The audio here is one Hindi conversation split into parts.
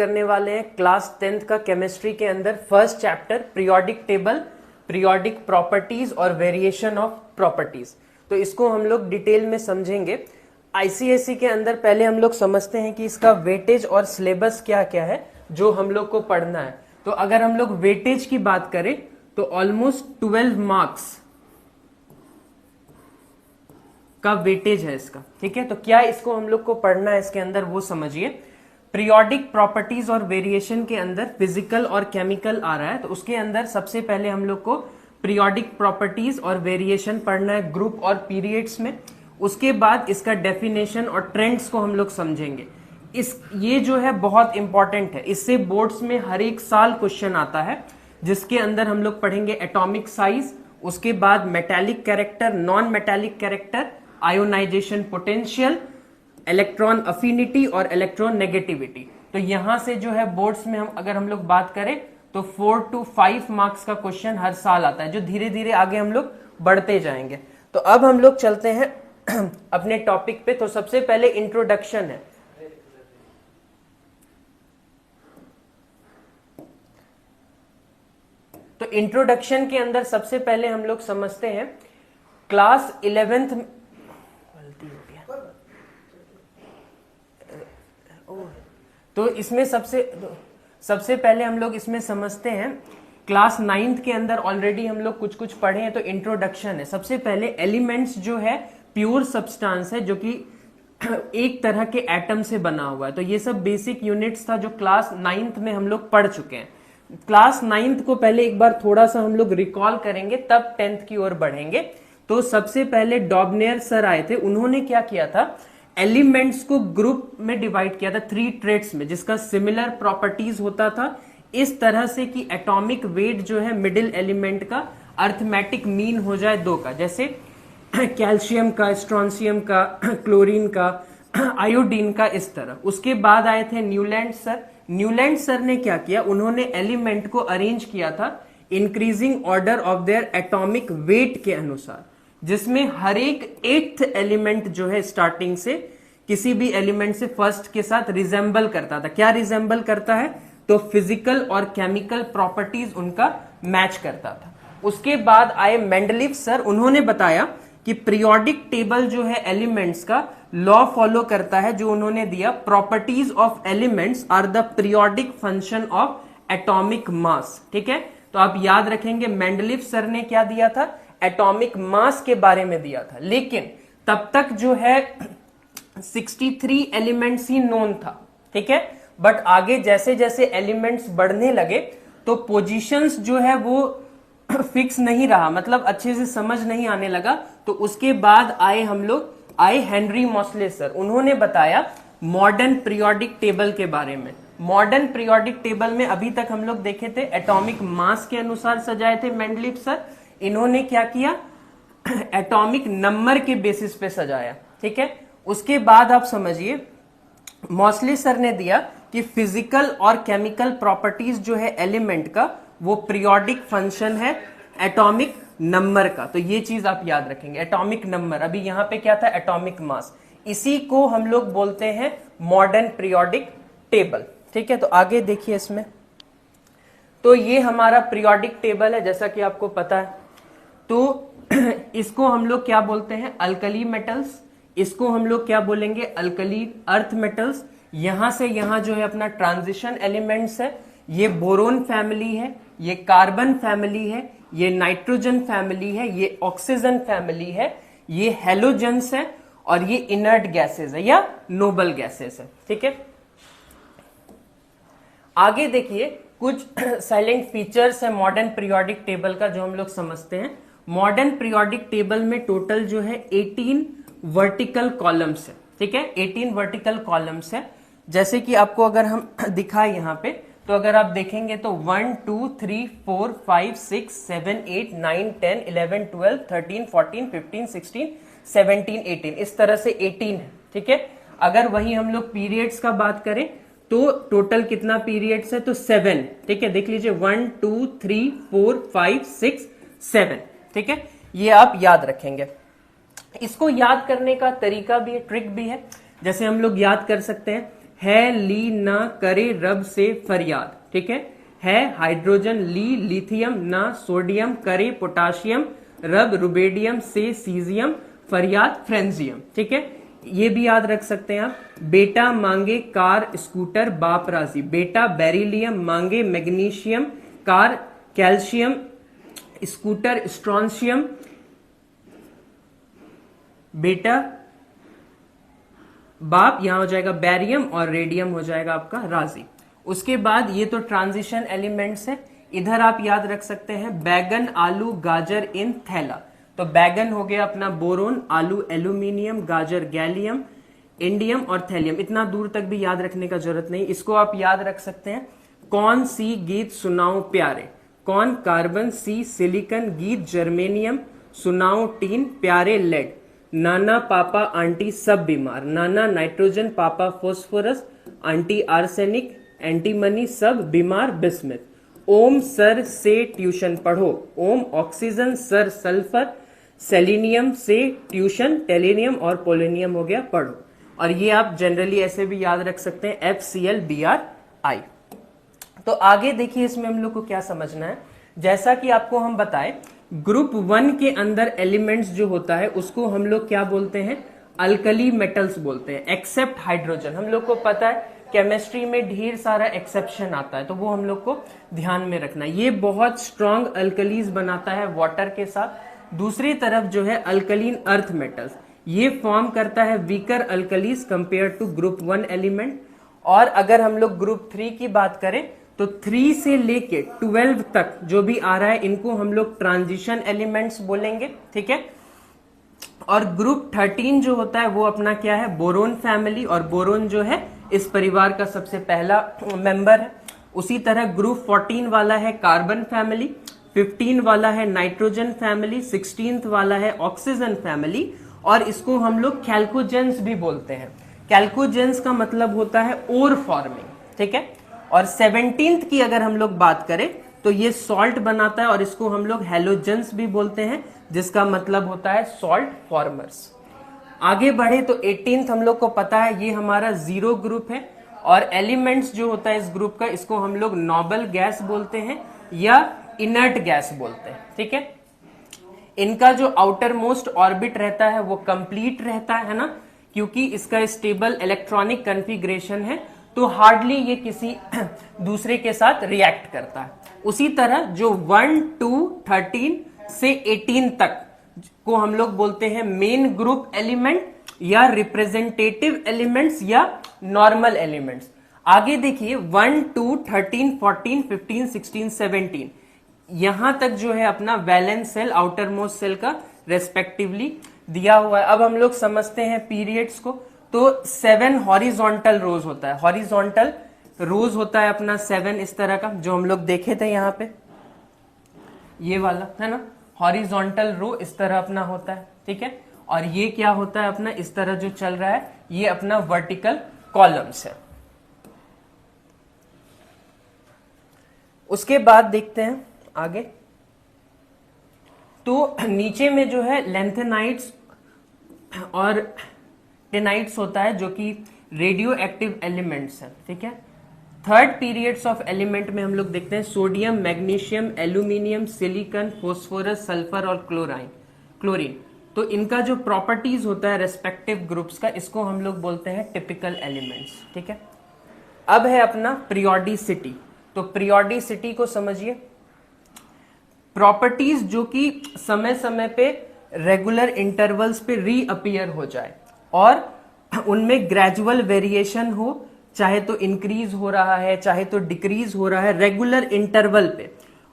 करने वाले हैं क्लास 10th का केमिस्ट्री के अंदर first chapter periodic table, periodic properties और वेरिएशन ऑफ प्रॉपर्टीज। तो इसको हम लोग डिटेल में समझेंगे। आईसीएसई के अंदर पहले हम लोग समझते हैं कि इसका वेटेज और सिलेबस क्या क्या है जो हम लोग को पढ़ना है। तो अगर हम लोग वेटेज की बात करें तो ऑलमोस्ट 12 मार्क्स का वेटेज है इसका, ठीक है। तो क्या इसको हम लोग को पढ़ना है इसके अंदर वो समझिए। पीरियोडिक प्रॉपर्टीज और वेरिएशन के अंदर फिजिकल और केमिकल आ रहा है, तो उसके अंदर सबसे पहले हम लोग को पीरियोडिक प्रॉपर्टीज और वेरिएशन पढ़ना है ग्रुप और पीरियड्स में। उसके बाद इसका डेफिनेशन और ट्रेंड्स को हम लोग समझेंगे। ये जो है बहुत इंपॉर्टेंट है, इससे बोर्ड्स में हर एक साल क्वेश्चन आता है, जिसके अंदर हम लोग पढ़ेंगे एटॉमिक साइज, उसके बाद metallic character, non metallic character, ionization potential, electron affinity और इलेक्ट्रॉन नेगेटिविटी। तो यहां से जो है बोर्ड्स में अगर हम लोग बात करें तो 4 to 5 मार्क्स का क्वेश्चन हर साल आता है, जो धीरे धीरे आगे हम लोग बढ़ते जाएंगे। तो अब हम लोग चलते हैं अपने टॉपिक पे। तो सबसे पहले इंट्रोडक्शन है। तो इंट्रोडक्शन के अंदर सबसे पहले हम लोग समझते हैं क्लास 11th तो इसमें सबसे पहले हम लोग इसमें समझते हैं क्लास 9th के अंदर ऑलरेडी हम लोग कुछ कुछ पढ़े हैं। तो इंट्रोडक्शन है। सबसे पहले एलिमेंट्स जो है प्योर सब्सटेंस है, जो कि एक तरह के एटम से बना हुआ है। तो ये सब बेसिक यूनिट्स था जो क्लास 9th में हम लोग पढ़ चुके हैं। क्लास 9th को पहले एक बार थोड़ा सा हम लोग रिकॉल करेंगे, तब 10th की ओर बढ़ेंगे। तो सबसे पहले डॉबनेयर सर आए थे, उन्होंने क्या किया था, एलिमेंट्स को ग्रुप में डिवाइड किया था 3 ट्रेट्स में, जिसका सिमिलर प्रॉपर्टीज होता था इस तरह से कि एटॉमिक वेट जो है मिडिल एलिमेंट का अर्थमेटिक मीन हो जाए 2 का, जैसे कैल्शियम का, स्ट्रोंशियम का, क्लोरीन का, आयोडीन का, इस तरह। उसके बाद आए थे न्यूलैंड सर। न्यूलैंड सर ने क्या किया, उन्होंने एलिमेंट को अरेंज किया था increasing order of their atomic weight के अनुसार, जिसमें हर एक 8th एलिमेंट जो है स्टार्टिंग से किसी भी एलिमेंट से फर्स्ट के साथ रिजेंबल करता था। क्या रिजेंबल करता है, तो फिजिकल और केमिकल प्रॉपर्टीज उनका मैच करता था। उसके बाद आए मेंडलीव सर, उन्होंने बताया कि पीरियोडिक टेबल जो है एलिमेंट्स का लॉ फॉलो करता है, जो उन्होंने दिया, properties of elements are the periodic function of atomic mass. ठीक है, तो आप याद रखेंगे मेंडलीव सर ने क्या दिया था, एटॉमिक मास के बारे में दिया था। लेकिन तब तक जो है 63 एलिमेंट्स ही नोन था, ठीक है। बट आगे जैसे जैसे एलिमेंट्स बढ़ने लगे तो पोजीशंस जो है वो फिक्स नहीं रहा, मतलब अच्छे से समझ नहीं आने लगा। तो उसके बाद आए हेनरी मोसले सर, उन्होंने बताया मॉडर्न पीरियोडिक टेबल के बारे में। मॉडर्न पीरियोडिक टेबल में अभी तक हम लोग देखे थे एटॉमिक मास के अनुसार सजाए थे मेंडलीव सर, इन्होंने क्या किया, एटॉमिक नंबर के बेसिस पे सजाया, ठीक है। उसके बाद आप समझिए मोसले सर ने दिया कि फिजिकल और केमिकल प्रॉपर्टीज जो है एलिमेंट का वो पीरियोडिक फंक्शन है एटॉमिक नंबर का। तो ये चीज आप याद रखेंगे, एटॉमिक नंबर। अभी यहां पे क्या था, एटॉमिक मास, इसी को हम लोग बोलते हैं मॉडर्न पीरियोडिक टेबल, ठीक है। तो आगे देखिए इसमें, तो ये हमारा पीरियोडिक टेबल है जैसा कि आपको पता है। तो इसको हम लोग क्या बोलते हैं, अल्कली मेटल्स, इसको हम लोग क्या बोलेंगे, अल्कली अर्थ मेटल्स। यहां से यहां जो है अपना ट्रांजिशन एलिमेंट्स है, ये बोरोन फैमिली है, ये कार्बन फैमिली है, ये नाइट्रोजन फैमिली है, ये ऑक्सीजन फैमिली है, ये हेलोजेंस है, और ये इनर्ट गैसेस है या नोबल गैसेस है, ठीक है। आगे देखिए कुछ साइलेंट फीचर्स है मॉडर्न पीरियोडिक टेबल का जो हम लोग समझते हैं। मॉडर्न पीरियोडिक टेबल में टोटल जो है 18 वर्टिकल कॉलम्स है, ठीक है, 18 वर्टिकल कॉलम्स है। जैसे कि आपको अगर हम दिखाए यहाँ पे, तो अगर आप देखेंगे तो 1 2 3 4 5 6 7 8 9 10 11 12 13 14 15 16 17 18, इस तरह से 18 है, ठीक है। अगर वही हम लोग पीरियड्स का बात करें तो टोटल कितना पीरियड्स है, तो 7, ठीक है। देख लीजिए 1 2 3 4 5 6 7, ठीक है। ये आप याद रखेंगे। इसको याद करने का तरीका भी है, ट्रिक भी है। जैसे हम लोग याद कर सकते हैं है ली ना करे रब से फरियाद, ठीक है हाइड्रोजन ली लिथियम ना सोडियम करे पोटाशियम रब रुबेडियम से सीजियम फरियाद फ्रेंजियम, ठीक है। ये भी याद रख सकते हैं आप। बेटा मांगे कार स्कूटर बाप राजी, बेटा बेरिलियम मांगे magnesium car calcium scooter strontium, बेटा बाप यहां हो जाएगा बैरियम और रेडियम हो जाएगा आपका राजी। उसके बाद ये तो ट्रांजिशन एलिमेंट्स है। इधर आप याद रख सकते हैं बैगन आलू गाजर इन थैला, तो बैगन हो गया अपना बोरोन, आलू एल्यूमिनियम, गाजर गैलियम, इंडियम और थैलियम। इतना दूर तक भी याद रखने का जरूरत नहीं, इसको आप याद रख सकते हैं। कौन सी गीत सुनाओ प्यारे, कौन कार्बन, सी सिलिकन, गीत जर्मेनियम, सुनाओ टीन, प्यारे लेड, नाना पापा आंटी सब बीमार, नाना नाइट्रोजन पापा फॉस्फोरस, आंटी आर्सेनिक, एंटीमनी सब बीमार बिस्मिथ, ओम सर से ट्यूशन पढ़ो, ओम ऑक्सीजन सर सल्फर, सेलिनियम से ट्यूशन, टेलिनियम और पोलोनियम हो गया पढ़ो। और ये आप जनरली ऐसे भी याद रख सकते हैं FCl Bri। तो आगे देखिए इसमें हम लोग को क्या समझना है। जैसा कि आपको हम बताएं ग्रुप 1 के अंदर एलिमेंट्स जो होता है उसको हम लोग क्या बोलते हैं, अल्कली मेटल्स बोलते हैं, एक्सेप्ट हाइड्रोजन। हम लोग को पता है केमिस्ट्री में ढेर सारा एक्सेप्शन आता है, तो वो हम लोग को ध्यान में रखना। ये बहुत स्ट्रॉन्ग अल्कलीज बनाता है वाटर के साथ। दूसरी तरफ जो है अल्कलीन अर्थ मेटल्स, ये फॉर्म करता है weaker alkalies compare to group 1 element. और अगर हम लोग ग्रुप 3 की बात करें तो 3 से लेके 12 तक जो भी आ रहा है इनको हम लोग ट्रांजिशन एलिमेंट्स बोलेंगे, ठीक है। और ग्रुप 13 जो होता है वो अपना क्या है, बोरोन फैमिली, और बोरोन जो है इस परिवार का सबसे पहला मेंबर है। उसी तरह ग्रुप 14 वाला है कार्बन फैमिली, 15 वाला है नाइट्रोजन फैमिली, 16th वाला है ऑक्सीजन फैमिली, और इसको हम लोग कैल्कोजेंस भी बोलते हैं। कैल्कोजेंस का मतलब होता है ओर फॉर्मिंग, ठीक है। और 17th की अगर हम लोग बात करें तो ये सॉल्ट बनाता है, और इसको हम लोग हेलोजेंस भी बोलते हैं, जिसका मतलब होता है सॉल्ट फॉर्मर्स। आगे बढ़े तो 18th हम लोग को पता है ये हमारा जीरो ग्रुप है, और एलिमेंट्स जो होता है इस ग्रुप का इसको हम लोग नोबल गैस बोलते हैं या इनर्ट गैस बोलते हैं, ठीक है। इनका जो आउटर मोस्ट ऑर्बिट रहता है वो कंप्लीट रहता है ना, क्योंकि इसका स्टेबल इलेक्ट्रॉनिक कॉन्फ़िगरेशन है, तो हार्डली ये किसी दूसरे के साथ रिएक्ट करता है। उसी तरह जो 1, 2, 13 से 18 तक को हम लोग बोलते हैं मेन ग्रुप एलिमेंट या रिप्रेजेंटेटिव एलिमेंट्स या नॉर्मल एलिमेंट्स। आगे देखिए 1, 2, 13, 14, 15, 16, 17 यहां तक जो है अपना valence shell outermost shell का रेस्पेक्टिवली दिया हुआ है। अब हम लोग समझते हैं पीरियड्स को। तो 7 हॉरिजॉन्टल रोज होता है, हॉरिजॉन्टल रोज होता है अपना 7 इस तरह का, जो हम लोग देखे थे यहाँ पे, ये वाला है ना, हॉरिजॉन्टल रो इस तरह अपना होता है, ठीक है। और ये क्या होता है अपना इस तरह जो चल रहा है, ये अपना वर्टिकल कॉलम्स है। उसके बाद देखते हैं आगे, तो नीचे में जो है लेंथेनाइट्स और टेनाइट्स होता है, जो कि रेडियो एक्टिव एलिमेंट्स हैं, ठीक है। थर्ड पीरियड्स ऑफ एलिमेंट में हम लोग देखते हैं sodium, magnesium, aluminium, silicon, phosphorus, sulphur और क्लोरीन। तो इनका जो प्रॉपर्टीज होता है रेस्पेक्टिव ग्रुप्स का, इसको हम लोग बोलते हैं टिपिकल एलिमेंट्स, ठीक है। अब है अपना पीरियोडिसिटी। तो पीरियोडिसिटी को समझिए, प्रॉपर्टीज जो कि समय समय पे रेगुलर इंटरवल्स पे रीअपीयर हो जाए और उनमें ग्रेजुअल वेरिएशन हो, चाहे तो इंक्रीज हो रहा है चाहे तो डिक्रीज हो रहा है रेगुलर इंटरवल पे।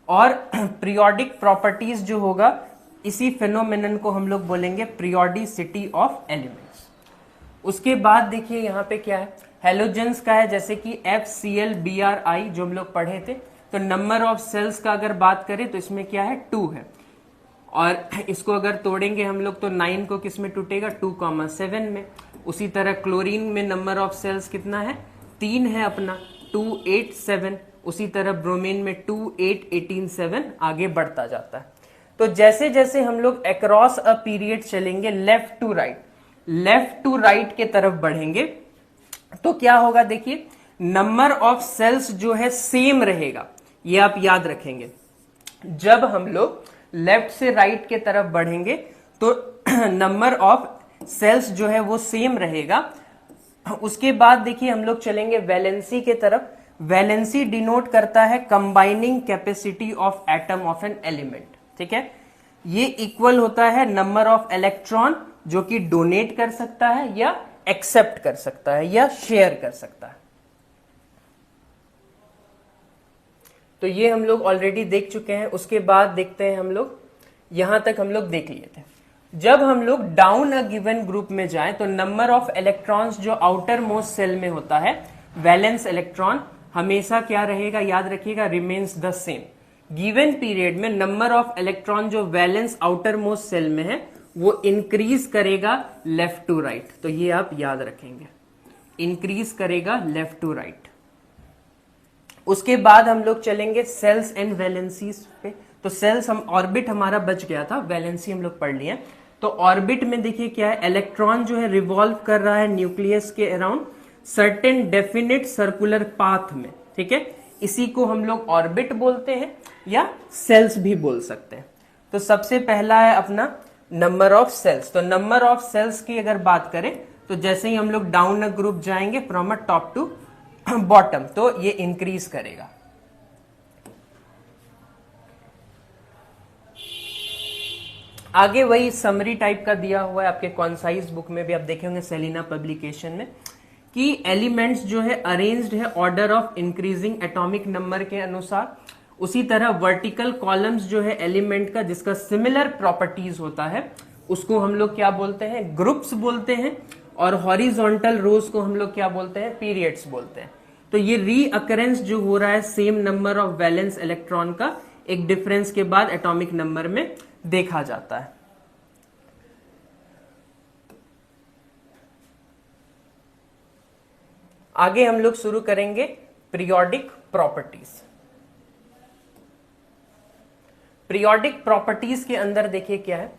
और पीरियोडिक प्रॉपर्टीज जो होगा, इसी फेनोमेनन को हम लोग बोलेंगे पीरियोडिसिटी ऑफ एलिमेंट्स। उसके बाद देखिए यहाँ पे क्या है, हेलोजेंस का है, जैसे कि FCl Bri जो हम लोग पढ़े थे। तो नंबर ऑफ सेल्स का अगर बात करें तो इसमें क्या है 2 है, और इसको अगर तोड़ेंगे हम लोग तो 9 को किस में टूटेगा 2,7 में। उसी तरह क्लोरीन में नंबर ऑफ सेल्स कितना है 3 है अपना 2, 8, 7। उसी तरह ब्रोमीन में 2, 8, 18, 7 आगे बढ़ता जाता है। तो जैसे जैसे हम लोग अक्रॉस अ पीरियड चलेंगे लेफ्ट टू राइट के तरफ बढ़ेंगे, तो क्या होगा देखिए, नंबर ऑफ सेल्स जो है सेम रहेगा, ये आप याद रखेंगे। जब हम लोग लेफ्ट से राइट के तरफ बढ़ेंगे तो नंबर ऑफ सेल्स जो है वो सेम रहेगा। उसके बाद देखिए हम लोग चलेंगे वैलेंसी के तरफ। वैलेंसी डिनोट करता है combining capacity of atom of an element, ठीक है। ये इक्वल होता है नंबर ऑफ इलेक्ट्रॉन जो कि डोनेट कर सकता है या एक्सेप्ट कर सकता है या शेयर कर सकता है। तो ये हम लोग ऑलरेडी देख चुके हैं। उसके बाद देखते हैं हम लोग, यहां तक हम लोग देख लिए थे। जब हम लोग डाउन अ गिवन ग्रुप में जाएं तो नंबर ऑफ इलेक्ट्रॉन्स जो आउटर मोस्ट सेल में होता है, वैलेंस इलेक्ट्रॉन, हमेशा क्या रहेगा, याद रखिएगा, remains the same. Given period में नंबर ऑफ इलेक्ट्रॉन जो वैलेंस आउटर मोस्ट सेल में है वो इंक्रीज करेगा लेफ्ट टू राइट। तो ये आप याद रखेंगे, इंक्रीज करेगा लेफ्ट टू राइट। उसके बाद हम लोग चलेंगे सेल्स एंड वैलेंसीज पे। तो सेल्स हम, ऑर्बिट हमारा बच गया था, वैलेंसी हम लोग पढ़ लिए। तो ऑर्बिट में देखिए क्या है, इलेक्ट्रॉन जो है रिवॉल्व कर रहा है न्यूक्लियस के around certain definite circular path में, ठीक है। इसी को हम लोग ऑर्बिट बोलते हैं या सेल्स भी बोल सकते हैं। तो सबसे पहला है अपना नंबर ऑफ सेल्स। तो नंबर ऑफ सेल्स की अगर बात करें तो जैसे ही हम लोग डाउन अ ग्रुप जाएंगे from a top to bottom, तो ये इंक्रीज करेगा। आगे वही समरी टाइप का दिया हुआ है आपके कॉन्साइज बुक में भी, आप देखे होंगे सेलिना पब्लिकेशन में, कि एलिमेंट्स जो है अरेंज्ड है order of increasing atomic number के अनुसार। उसी तरह वर्टिकल कॉलम्स जो है एलिमेंट का जिसका सिमिलर प्रॉपर्टीज होता है उसको हम लोग क्या बोलते हैं, ग्रुप्स बोलते हैं। और हॉरिजॉन्टल रोज को हम लोग क्या बोलते हैं, पीरियड्स बोलते हैं। तो ये रीअकरेंस जो हो रहा है same number of valence electron का एक डिफरेंस के बाद एटॉमिक नंबर में देखा जाता है। आगे हम लोग शुरू करेंगे पीरियोडिक प्रॉपर्टीज। पीरियोडिक प्रॉपर्टीज के अंदर देखिए क्या है,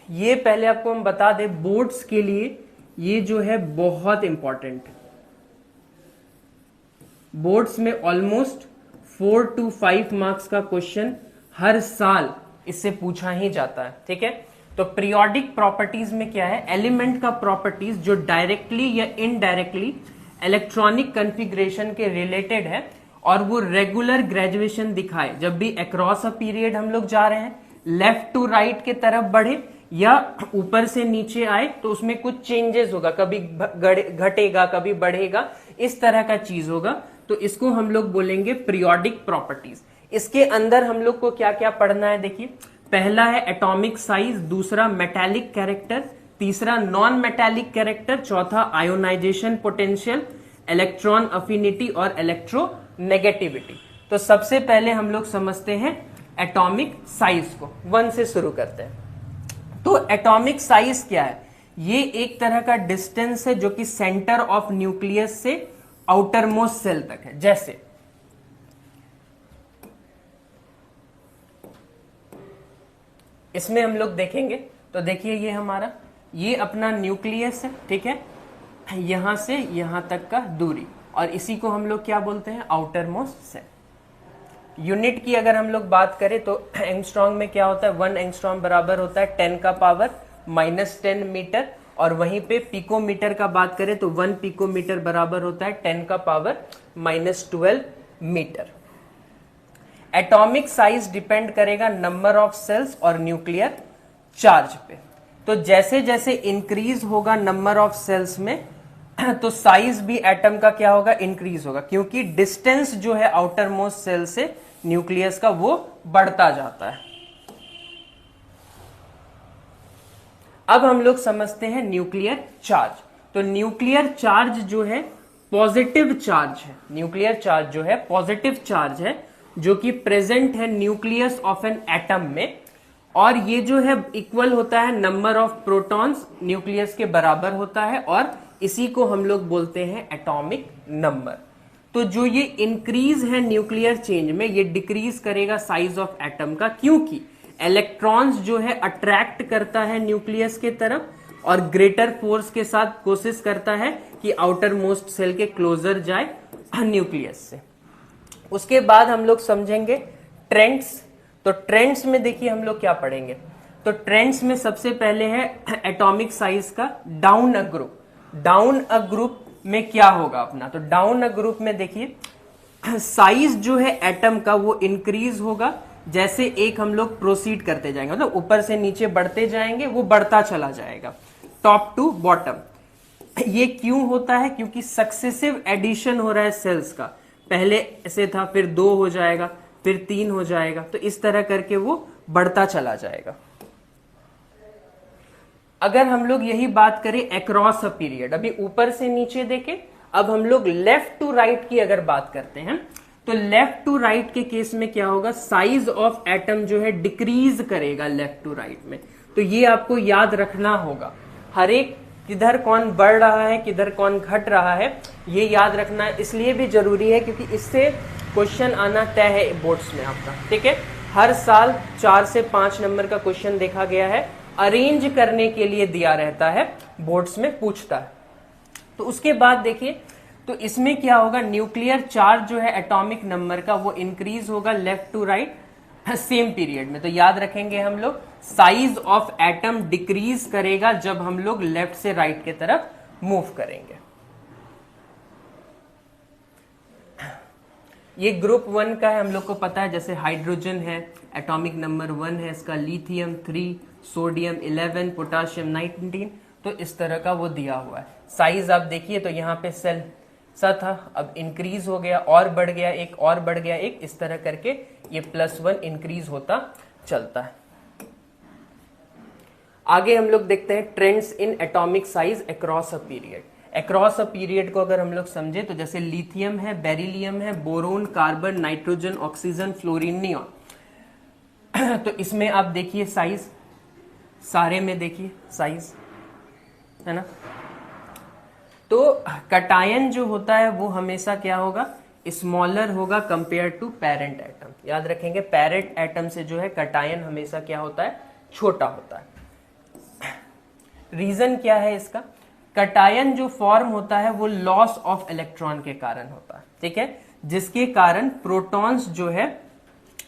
ये पहले आपको हम बता दें, बोर्ड्स के लिए ये जो है बहुत इंपॉर्टेंट है। बोर्ड्स में ऑलमोस्ट 4 to 5 मार्क्स का क्वेश्चन हर साल इससे पूछा ही जाता है, ठीक है। तो पीरियोडिक प्रॉपर्टीज में क्या है, एलिमेंट का प्रॉपर्टीज जो डायरेक्टली या इनडायरेक्टली इलेक्ट्रॉनिक कॉन्फ़िगरेशन के रिलेटेड है और वो रेगुलर ग्रेजुएशन दिखाए। जब भी अक्रॉस अ पीरियड हम लोग जा रहे हैं, लेफ्ट टू राइट के तरफ बढ़े या ऊपर से नीचे आए तो उसमें कुछ चेंजेस होगा, कभी घटेगा कभी बढ़ेगा, इस तरह का चीज होगा। तो इसको हम लोग बोलेंगे पीरियोडिक प्रॉपर्टीज। इसके अंदर हम लोग को क्या क्या पढ़ना है देखिए, पहला है एटॉमिक साइज, दूसरा मेटालिक कैरेक्टर, तीसरा नॉन मेटालिक कैरेक्टर, चौथा आयोनाइजेशन पोटेंशियल, इलेक्ट्रॉन अफिनिटी और इलेक्ट्रोनेगेटिविटी। तो सबसे पहले हम लोग समझते हैं एटॉमिक साइज को, 1 से शुरू करते हैं। तो एटॉमिक साइज क्या है, ये एक तरह का डिस्टेंस है जो कि सेंटर ऑफ न्यूक्लियस से आउटर मोस्ट सेल तक है। जैसे इसमें हम लोग देखेंगे तो देखिए ये हमारा, ये अपना न्यूक्लियस है, ठीक है, यहां से यहां तक का दूरी, और इसी को हम लोग क्या बोलते हैं, आउटर मोस्ट सेल। यूनिट की अगर हम लोग बात करें तो एंगस्ट्रॉम में क्या होता है, 1 एंगस्ट्रॉम बराबर होता है 10 का पावर -10 मीटर। और वहीं पे पिकोमीटर का बात करें तो 1 पिकोमीटर बराबर होता है 10 का power -12 metre. Atomic size depend करेगा नंबर ऑफ सेल्स और न्यूक्लियर चार्ज पे। तो जैसे जैसे इंक्रीज होगा नंबर ऑफ सेल्स में तो साइज भी एटम का क्या होगा, इंक्रीज होगा, क्योंकि डिस्टेंस जो है आउटर मोस्ट सेल से न्यूक्लियस का वो बढ़ता जाता है। अब हम लोग समझते हैं न्यूक्लियर चार्ज। तो न्यूक्लियर चार्ज जो है पॉजिटिव चार्ज है, न्यूक्लियर चार्ज जो है पॉजिटिव चार्ज है जो कि प्रेजेंट है न्यूक्लियस ऑफ एन एटम में, और ये जो है इक्वल होता है नंबर ऑफ प्रोटॉन्स न्यूक्लियस के बराबर होता है, और इसी को हम लोग बोलते हैं एटॉमिक नंबर। तो जो ये इंक्रीज है न्यूक्लियर चेंज में, ये डिक्रीज करेगा साइज ऑफ एटम का, क्योंकि इलेक्ट्रॉन्स जो है अट्रैक्ट करता है न्यूक्लियस के तरफ, और ग्रेटर फोर्स के साथ कोशिश करता है कि आउटर मोस्ट सेल के क्लोजर जाए न्यूक्लियस से। उसके बाद हम लोग समझेंगे ट्रेंड्स। तो ट्रेंड्स में देखिए हम लोग क्या पढ़ेंगे, तो ट्रेंड्स में सबसे पहले है एटॉमिक साइज का down a group. Down a group में क्या होगा अपना, तो डाउन अ ग्रुप में देखिए साइज जो है एटम का वो इंक्रीज होगा जैसे एक हम लोग प्रोसीड करते जाएंगे, मतलब ऊपर से नीचे बढ़ते जाएंगे, वो बढ़ता चला जाएगा टॉप टू बॉटम। ये क्यों होता है, क्योंकि सक्सेसिव एडिशन हो रहा है सेल्स का, पहले ऐसे था फिर 2 हो जाएगा फिर 3 हो जाएगा, तो इस तरह करके वो बढ़ता चला जाएगा। अगर हम लोग यही बात करें अक्रॉस अ पीरियड, अभी ऊपर से नीचे देखें, अब हम लोग लेफ्ट टू राइट की अगर बात करते हैं तो लेफ्ट टू राइट के केस में क्या होगा, साइज ऑफ एटम जो है डिक्रीज करेगा लेफ्ट टू राइट में। तो ये आपको याद रखना होगा, हर एक किधर कौन बढ़ रहा है किधर कौन घट रहा है, ये याद रखना इसलिए भी जरूरी है क्योंकि इससे क्वेश्चन आना तय है बोर्ड्स में आपका। ठीक है, हर साल 4 से 5 नंबर का क्वेश्चन देखा गया है, अरेंज करने के लिए दिया रहता है, बोर्ड्स में पूछता है। तो उसके बाद देखिए, तो इसमें क्या होगा, न्यूक्लियर चार्ज जो है एटॉमिक नंबर का वो इंक्रीज होगा left to right same period में। तो याद रखेंगे हम लोग साइज ऑफ एटम डिक्रीज करेगा जब हम लोग लेफ्ट से राइट की तरफ मूव करेंगे। ये ग्रुप 1 का है, हम लोग को पता है, जैसे हाइड्रोजन है एटॉमिक नंबर 1 है इसका, लिथियम 3, सोडियम 11, पोटाशियम 19, तो इस तरह का वो दिया हुआ है। साइज आप देखिए तो यहाँ पे सेल सा था, अब इंक्रीज हो गया और बढ़ गया एक और बढ़ गया एक, इस तरह करके ये +1 इंक्रीज होता चलता है। आगे हम लोग देखते हैं trends in atomic size across a period. Across a period को अगर हम लोग समझे तो जैसे लिथियम है, बेरिलियम है, boron, carbon, nitrogen, oxygen, fluorine, neon, तो इसमें आप देखिए साइज, सारे में देखिए साइज है ना। तो कटायन जो होता है वो हमेशा क्या होगा, स्मॉलर होगा कंपेयर टू पेरेंट एटम। याद रखेंगे पेरेंट एटम से जो है कटायन हमेशा क्या होता है, छोटा होता है। रीजन क्या है इसका, कटायन जो फॉर्म होता है वो लॉस ऑफ इलेक्ट्रॉन के कारण होता है। ठीक है, जिसके कारण प्रोटॉन्स जो है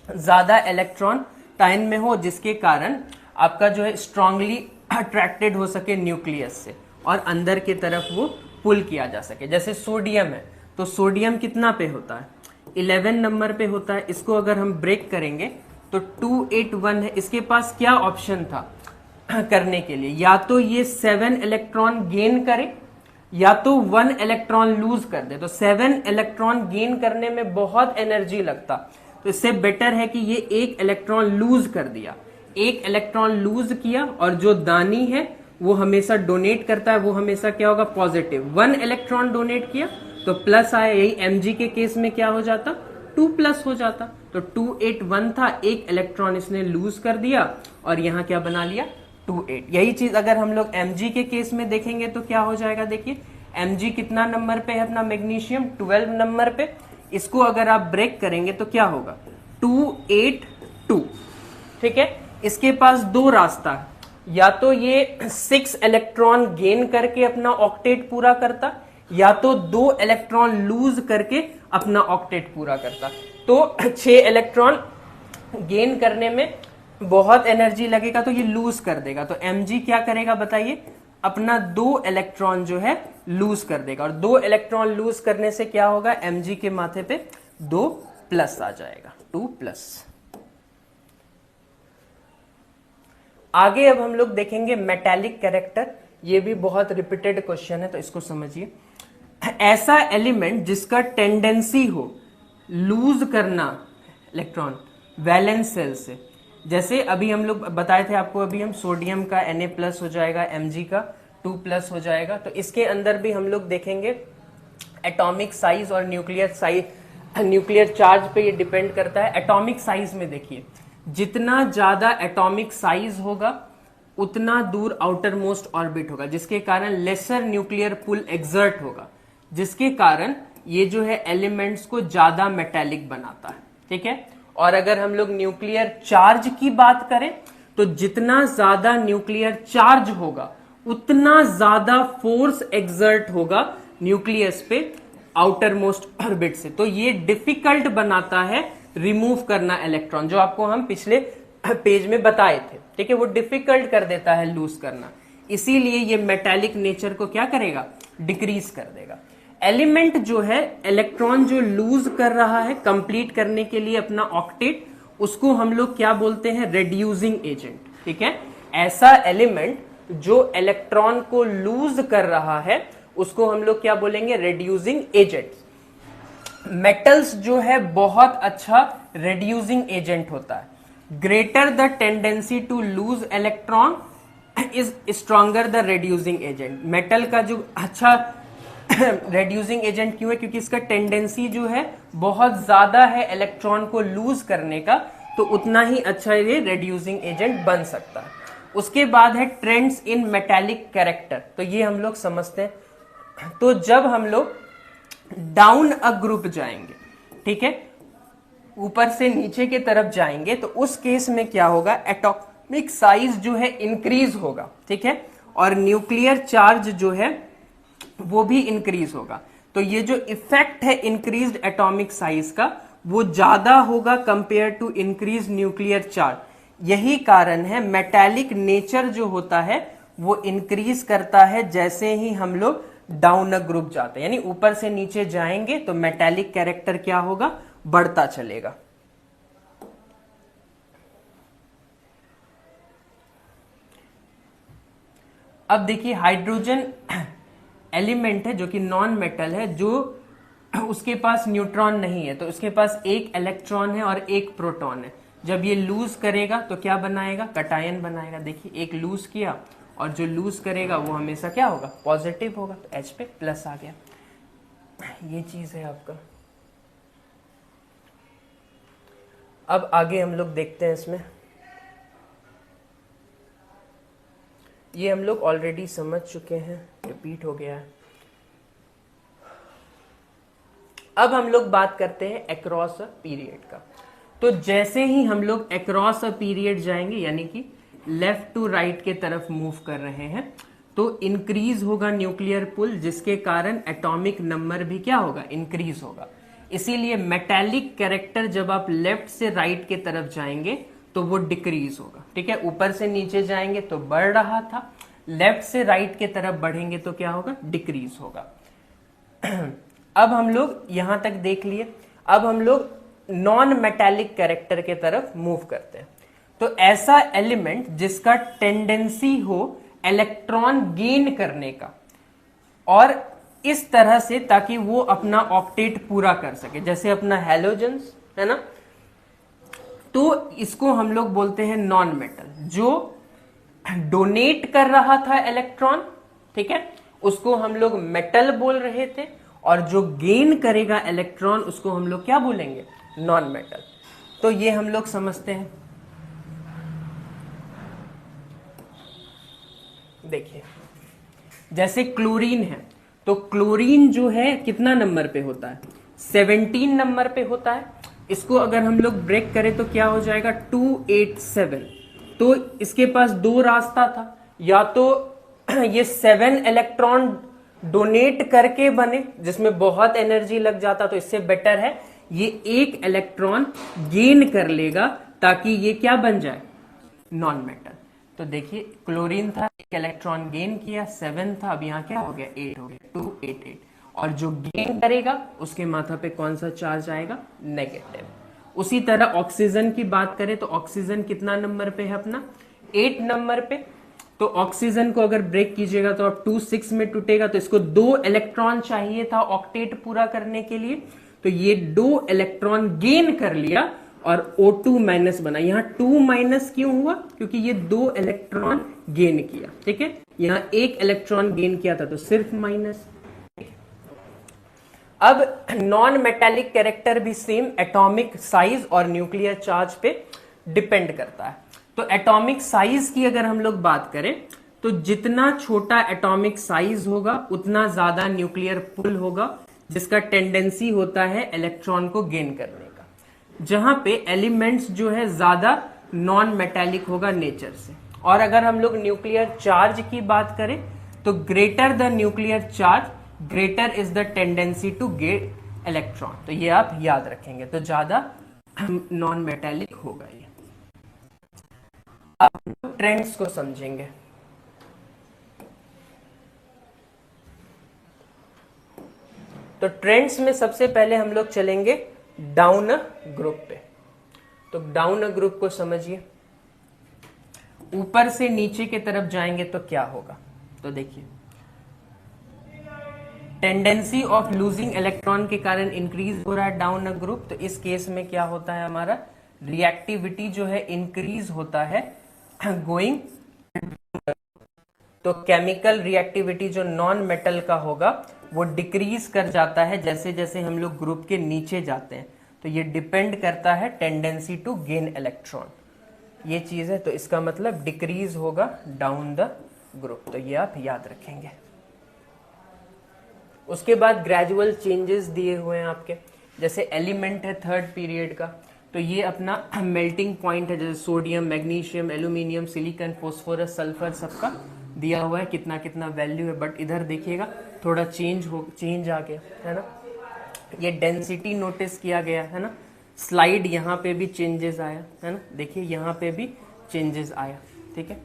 ज्यादा इलेक्ट्रॉन टाइम में हो, जिसके कारण आपका जो है स्ट्रांगली अट्रैक्टेड हो सके न्यूक्लियस से और अंदर की तरफ वो पुल किया जा सके। जैसे सोडियम है तो सोडियम कितना पे होता है, 11 नंबर पे होता है। इसको अगर हम ब्रेक करेंगे तो 281 है, इसके पास क्या ऑप्शन था करने के लिए, या तो ये 7 इलेक्ट्रॉन गेन करे या तो 1 इलेक्ट्रॉन लूज कर दे। तो 7 इलेक्ट्रॉन गेन करने में बहुत एनर्जी लगता, तो इससे बेटर है कि ये 1 इलेक्ट्रॉन लूज कर दिया। 1 इलेक्ट्रॉन लूज किया और जो दानी है वो हमेशा डोनेट करता है, वो हमेशा क्या होगा, पॉजिटिव। 1 इलेक्ट्रॉन डोनेट किया तो प्लस आया, यही mg के केस में क्या हो जाता, 2+ हो जाता। तो 281 था, 1 इलेक्ट्रॉन इसने लूज कर दिया और यहां क्या बना लिया, 28। यही चीज अगर हम लोग mg के केस में देखेंगे तो क्या हो जाएगा, देखिए mg कितना नंबर पे है अपना, मैग्नीशियम 12 नंबर पे। इसको अगर आप ब्रेक करेंगे तो क्या होगा, 282। ठीक है, इसके पास 2 रास्ता है, या तो ये 6 इलेक्ट्रॉन गेन करके अपना ऑक्टेट पूरा करता, या तो 2 इलेक्ट्रॉन लूज करके अपना ऑक्टेट पूरा करता। तो 6 इलेक्ट्रॉन गेन करने में बहुत एनर्जी लगेगा तो ये लूज कर देगा। तो mg क्या करेगा बताइए, अपना 2 इलेक्ट्रॉन जो है लूज कर देगा, और 2 इलेक्ट्रॉन लूज करने से क्या होगा, mg के माथे पे 2+ आ जाएगा, 2+। आगे अब हम लोग देखेंगे मेटालिक कैरेक्टर। ये भी बहुत रिपीटेड क्वेश्चन है तो इसको समझिए। ऐसा एलिमेंट जिसका टेंडेंसी हो लूज करना इलेक्ट्रॉन वैलेंस सेल से, जैसे अभी हम लोग बताए थे आपको, अभी हम सोडियम का Na+ हो जाएगा, mg का 2+ हो जाएगा। तो इसके अंदर भी हम लोग देखेंगे एटॉमिक साइज और न्यूक्लियर साइज, न्यूक्लियर चार्ज पे ये डिपेंड करता है। एटॉमिक साइज में देखिए, जितना ज्यादा एटॉमिक साइज होगा उतना दूर आउटर मोस्ट ऑर्बिट होगा, जिसके कारण लेसर न्यूक्लियर पुल एक्सर्ट होगा, जिसके कारण ये जो है एलिमेंट्स को ज्यादा मेटालिक बनाता है। ठीक है, और अगर हम लोग न्यूक्लियर चार्ज की बात करें तो जितना ज्यादा न्यूक्लियर चार्ज होगा उतना ज्यादा फोर्स एक्सर्ट होगा न्यूक्लियस पे आउटर मोस्ट ऑर्बिट से। तो ये डिफिकल्ट बनाता है रिमूव करना इलेक्ट्रॉन, जो आपको हम पिछले पेज में बताए थे, ठीक है। वो डिफिकल्ट कर देता है लूज करना, इसीलिए ये मेटालिक नेचर को क्या करेगा, डिक्रीज कर देगा। एलिमेंट जो है इलेक्ट्रॉन जो लूज कर रहा है कंप्लीट करने के लिए अपना ऑक्टेट, उसको हम लोग क्या बोलते हैं, रेड्यूसिंग एजेंट, ठीक है। ऐसा एलिमेंट जो इलेक्ट्रॉन को लूज कर रहा है उसको हम लोग क्या बोलेंगे, रेड्यूसिंग एजेंट। मेटल्स जो है बहुत अच्छा रेड्यूसिंग एजेंट होता है। Greater the tendency to lose electron is stronger the reducing agent. Metal का जो अच्छा रेड्यूसिंग एजेंट क्यों है, क्योंकि इसका टेंडेंसी जो है बहुत ज्यादा है इलेक्ट्रॉन को लूज करने का, तो उतना ही अच्छा ये रेड्यूसिंग एजेंट बन सकता है। उसके बाद है ट्रेंड्स इन मेटालिक कैरेक्टर, तो ये हम लोग समझते हैं। तो जब हम लोग डाउन अ ग्रुप जाएंगे, ठीक है, ऊपर से नीचे की तरफ जाएंगे, तो उस केस में क्या होगा, एटॉमिक साइज जो है इंक्रीज होगा, ठीक है, और न्यूक्लियर चार्ज जो है वो भी इंक्रीज होगा। तो ये जो इफेक्ट है इंक्रीज्ड एटॉमिक साइज का, वो ज्यादा होगा compare to increase nuclear charge. यही कारण है मेटालिक नेचर जो होता है वो इंक्रीज करता है जैसे ही हम लोग डाउन अ ग्रुप जाते हैं, यानी ऊपर से नीचे जाएंगे तो मेटालिक कैरेक्टर क्या होगा, बढ़ता चलेगा। अब देखिए हाइड्रोजन एलिमेंट है जो कि नॉन मेटल है, जो उसके पास न्यूट्रॉन नहीं है, तो उसके पास एक इलेक्ट्रॉन है और एक प्रोटॉन है। जब ये लूज करेगा तो क्या बनाएगा, कटायन बनाएगा। देखिए एक लूज किया और जो लूज करेगा वो हमेशा क्या होगा, पॉजिटिव होगा, तो H पे प्लस आ गया। ये चीज है आपका। अब आगे हम लोग देखते हैं इसमें, ये हम लोग ऑलरेडी समझ चुके हैं, रिपीट हो गया है। अब हम लोग बात करते हैं अक्रॉस अ पीरियड का। तो जैसे ही हम लोग अक्रॉस अ पीरियड जाएंगे, यानी कि लेफ्ट टू राइट के तरफ मूव कर रहे हैं, तो इंक्रीज होगा न्यूक्लियर पुल, जिसके कारण एटॉमिक नंबर भी क्या होगा, इंक्रीज होगा। इसीलिए मेटालिक कैरेक्टर जब आप लेफ्ट से राइट के तरफ जाएंगे तो वो डिक्रीज होगा, ठीक है। ऊपर से नीचे जाएंगे तो बढ़ रहा था, लेफ्ट से राइट के तरफ बढ़ेंगे तो क्या होगा, डिक्रीज होगा। अब हम लोग यहां तक देख लिए। अब हम लोग नॉन मेटालिक कैरेक्टर के तरफ मूव करते हैं। तो ऐसा एलिमेंट जिसका टेंडेंसी हो इलेक्ट्रॉन गेन करने का, और इस तरह से ताकि वो अपना ऑक्टेट पूरा कर सके, जैसे अपना हैलोजेंस है ना, तो इसको हम लोग बोलते हैं नॉन मेटल। जो डोनेट कर रहा था इलेक्ट्रॉन, ठीक है, उसको हम लोग मेटल बोल रहे थे, और जो गेन करेगा इलेक्ट्रॉन उसको हम लोग क्या बोलेंगे, नॉन मेटल। तो ये हम लोग समझते हैं। देखिए जैसे क्लोरीन है, तो क्लोरीन जो है कितना नंबर पे होता है, 17 नंबर पे होता है। इसको अगर हम लोग ब्रेक करें तो क्या हो जाएगा, 287। तो इसके पास दो रास्ता था, या तो ये 7 इलेक्ट्रॉन डोनेट करके बने जिसमें बहुत एनर्जी लग जाता, तो इससे बेटर है ये एक इलेक्ट्रॉन गेन कर लेगा ताकि ये क्या बन जाए, नॉन मेटल। तो देखिए क्लोरीन था, एक इलेक्ट्रॉन गेन किया, 7 था, अब यहाँ क्या हो गया, 8 हो गया, 288। और जो गेन करेगा उसके माथा पे कौन सा चार्ज आएगा, नेगेटिव। उसी तरह ऑक्सीजन की बात करें तो ऑक्सीजन कितना नंबर पे है अपना, 8 नंबर पे। तो ऑक्सीजन को अगर ब्रेक कीजिएगा तो अब 26 में टूटेगा, तो इसको 2 इलेक्ट्रॉन चाहिए था ऑक्टेट पूरा करने के लिए, तो ये 2 इलेक्ट्रॉन गेन कर लिया और O2 माइनस बना। यहाँ 2 माइनस क्यों हुआ, क्योंकि ये 2 इलेक्ट्रॉन गेन किया, ठीक है। यहाँ 1 इलेक्ट्रॉन गेन किया था तो सिर्फ माइनस। अब नॉन मेटालिक कैरेक्टर भी सेम एटॉमिक साइज और न्यूक्लियर चार्ज पे डिपेंड करता है। तो एटॉमिक साइज की अगर हम लोग बात करें तो जितना छोटा एटॉमिक साइज होगा उतना ज्यादा न्यूक्लियर पुल होगा, जिसका टेंडेंसी होता है इलेक्ट्रॉन को गेन करने का। जहां पे एलिमेंट्स जो है ज्यादा नॉन मेटालिक होगा नेचर से, और अगर हम लोग न्यूक्लियर चार्ज की बात करें तो greater the nuclear charge greater is the tendency to get electron. तो ये आप याद रखेंगे, तो ज्यादा नॉन मेटेलिक होगा ये। अब ट्रेंड्स को समझेंगे। तो ट्रेंड्स में सबसे पहले हम लोग चलेंगे डाउन ग्रुप पे। तो डाउन ग्रुप को समझिए, ऊपर से नीचे की तरफ जाएंगे तो क्या होगा। तो देखिए, टेंडेंसी ऑफ लूजिंग इलेक्ट्रॉन के कारण इंक्रीज हो रहा है डाउन ग्रुप। तो इस केस में क्या होता है, हमारा रिएक्टिविटी जो है इंक्रीज होता है गोइंग। तो केमिकल रिएक्टिविटी जो नॉन मेटल का होगा वो डिक्रीज कर जाता है जैसे जैसे हम लोग ग्रुप के नीचे जाते हैं। तो ये डिपेंड करता है टेंडेंसी टू गेन इलेक्ट्रॉन, ये चीज है। तो इसका मतलब डिक्रीज होगा डाउन द ग्रुप। तो ये आप याद रखेंगे। उसके बाद ग्रेजुअल चेंजेस दिए हुए हैं आपके, जैसे एलिमेंट है थर्ड पीरियड का, तो ये अपना मेल्टिंग पॉइंट है, जैसे sodium, magnesium, aluminium, silicon, phosphorus, sulphur, सबका दिया हुआ है कितना कितना वैल्यू है। बट इधर देखिएगा थोड़ा चेंज आ गया है ना। ये डेंसिटी नोटिस किया गया है ना, स्लाइड यहाँ पे भी चेंजेस आया है ना, देखिए यहाँ पे भी चेंजेस आया। ठीक है,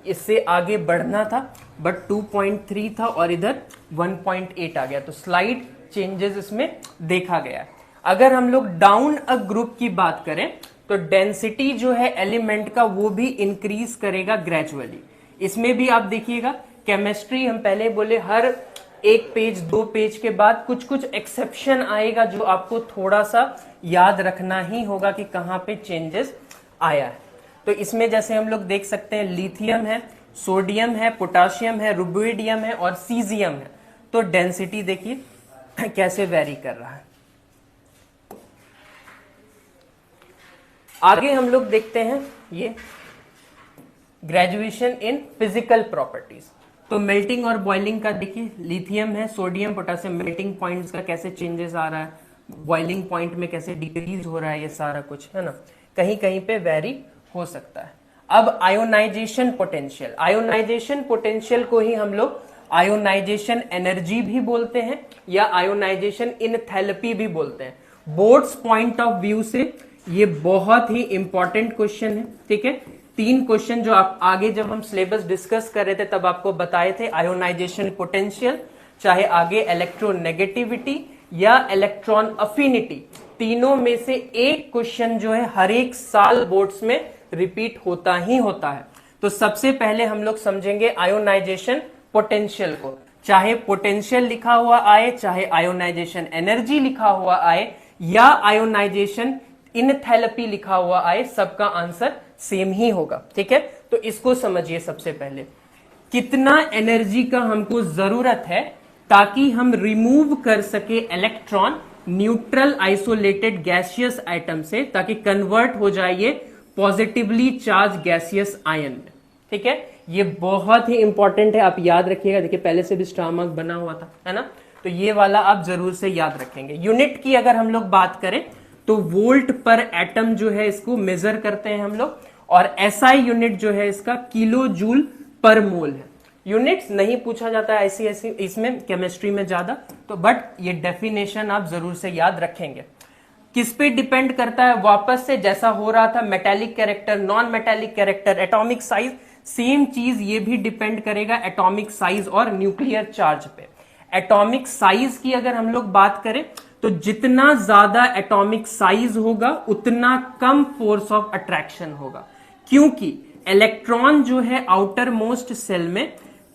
इससे आगे बढ़ना था बट 2.3 था और इधर 1.8 आ गया। तो स्लाइड चेंजेस इसमें देखा गया है। अगर हम लोग डाउन अ ग्रुप की बात करें तो डेंसिटी जो है एलिमेंट का वो भी इंक्रीज करेगा ग्रेजुअली। इसमें भी आप देखिएगा, केमिस्ट्री हम पहले बोले हर एक पेज दो पेज के बाद कुछ कुछ एक्सेप्शन आएगा जो आपको थोड़ा सा याद रखना ही होगा कि कहां पे चेंजेस आया है। तो इसमें जैसे हम लोग देख सकते हैं लिथियम है, सोडियम है, पोटाशियम है, रुबिडियम है और सीजियम है। तो डेंसिटी देखिए कैसे वेरी कर रहा है। आगे हम लोग देखते हैं ये ग्रेजुएशन इन फिजिकल प्रॉपर्टीज। तो मेल्टिंग और बॉइलिंग का देखिए, लिथियम है, सोडियम, पोटेशियम, मेल्टिंग पॉइंट्स का कैसे चेंजेस आ रहा है, बॉइलिंग पॉइंट में कैसे डिक्रीज हो रहा है, ये सारा कुछ है ना, कहीं कहीं पे वेरी हो सकता है। अब आयोनाइजेशन पोटेंशियल, आयोनाइजेशन पोटेंशियल को ही हम लोग आयोनाइजेशन एनर्जी भी बोलते हैं या आयोनाइजेशन इनथैल्पी भी बोलते हैं। बोर्ड्स पॉइंट ऑफ व्यू से ये बहुत ही इंपॉर्टेंट क्वेश्चन है। ठीक है, 3 क्वेश्चन जो आप आगे जब हम सिलेबस डिस्कस कर रहे थे तब आपको बताए थे, आयोनाइजेशन पोटेंशियल, चाहे आगे इलेक्ट्रोनेगेटिविटी या इलेक्ट्रॉन अफिनिटी, तीनों में से एक क्वेश्चन जो है हर एक साल बोर्ड्स में रिपीट होता ही होता है। तो सबसे पहले हम लोग समझेंगे आयोनाइजेशन पोटेंशियल को, चाहे पोटेंशियल लिखा हुआ आए, चाहे आयोनाइजेशन एनर्जी लिखा हुआ आए या आयोनाइजेशन इनथैल्पी लिखा हुआ आए, सबका आंसर सेम ही होगा। ठीक है, तो इसको समझिए। सबसे पहले कितना एनर्जी का हमको जरूरत है ताकि हम रिमूव कर सके electron neutral isolated gaseous item से, ताकि कन्वर्ट हो जाए ये पॉजिटिवली चार्ज गैसियस आयन में। ठीक है, ये बहुत ही इंपॉर्टेंट है, आप याद रखिएगा। देखिए पहले से भी स्टार मार्क बना हुआ था, है ना, तो ये वाला आप जरूर से याद रखेंगे। यूनिट की अगर हम लोग बात करें तो वोल्ट पर एटम जो है इसको मेजर करते हैं हम लोग, और एसआई यूनिट जो है इसका किलो जूल पर मोल है। यूनिट्स नहीं पूछा जाता है ऐसी ऐसी इसमें केमिस्ट्री में ज्यादा, तो बट ये डेफिनेशन आप जरूर से याद रखेंगे। किस पे डिपेंड करता है, वापस से जैसा हो रहा था metallic character, non metallic character, atomic size, same चीज ये भी डिपेंड करेगा एटॉमिक साइज और न्यूक्लियर चार्ज पे। एटॉमिक साइज की अगर हम लोग बात करें तो जितना ज्यादा एटॉमिक साइज होगा उतना कम फोर्स ऑफ अट्रैक्शन होगा, क्योंकि इलेक्ट्रॉन जो है आउटर मोस्ट सेल में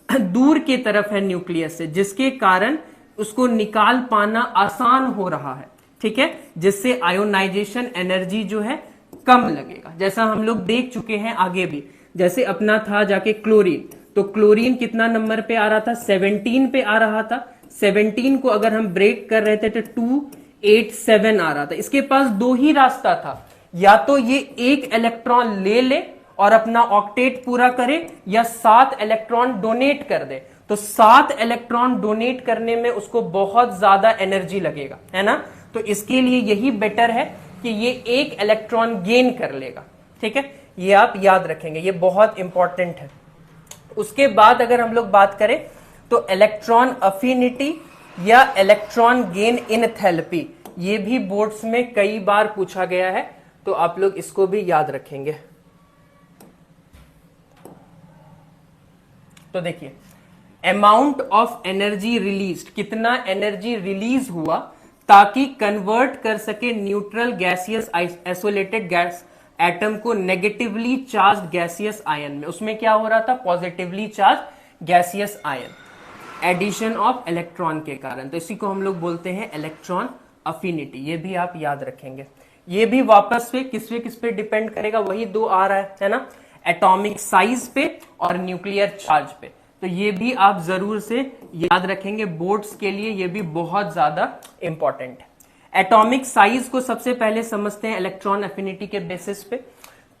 दूर की तरफ है न्यूक्लियस से, जिसके कारण उसको निकाल पाना आसान हो रहा है। ठीक है, जिससे आयोनाइजेशन एनर्जी जो है कम लगेगा, जैसा हम लोग देख चुके हैं आगे भी। जैसे अपना था जाके क्लोरीन, तो क्लोरीन कितना नंबर पे आ रहा था, 17 पे आ रहा था। 17 को अगर हम ब्रेक कर रहे थे तो 287 आ रहा था। इसके पास 2 ही रास्ता था, या तो ये एक इलेक्ट्रॉन ले और अपना ऑक्टेट पूरा करे, या 7 इलेक्ट्रॉन डोनेट कर दे। तो 7 इलेक्ट्रॉन डोनेट करने में उसको बहुत ज्यादा एनर्जी लगेगा, है ना, तो इसके लिए यही बेटर है कि ये एक इलेक्ट्रॉन गेन कर लेगा। ठीक है, ये आप याद रखेंगे, ये बहुत इंपॉर्टेंट है। उसके बाद अगर हम लोग बात करें तो इलेक्ट्रॉन अफिनिटी या इलेक्ट्रॉन गेन इनथैल्पी, ये भी बोर्ड्स में कई बार पूछा गया है, तो आप लोग इसको भी याद रखेंगे। तो देखिए, अमाउंट ऑफ एनर्जी रिलीज्ड, कितना एनर्जी रिलीज हुआ ताकि कन्वर्ट कर सके neutral gaseous isolated gas atom को नेगेटिवली चार्ज गैसियस आयन में। उसमें क्या हो रहा था, positively charge gaseous ion addition of electron के कारण, तो इसी को हम लोग बोलते हैं इलेक्ट्रॉन अफिनिटी। ये भी आप याद रखेंगे। ये भी वापस से किस पे डिपेंड करेगा, वही दो आ रहा है ना, एटॉमिक साइज पे और न्यूक्लियर चार्ज पे। तो ये भी आप जरूर से याद रखेंगे, बोर्ड्स के लिए ये भी बहुत ज्यादा इंपॉर्टेंट है। एटॉमिक साइज को सबसे पहले समझते हैं इलेक्ट्रॉन एफिनिटी के बेसिस पे।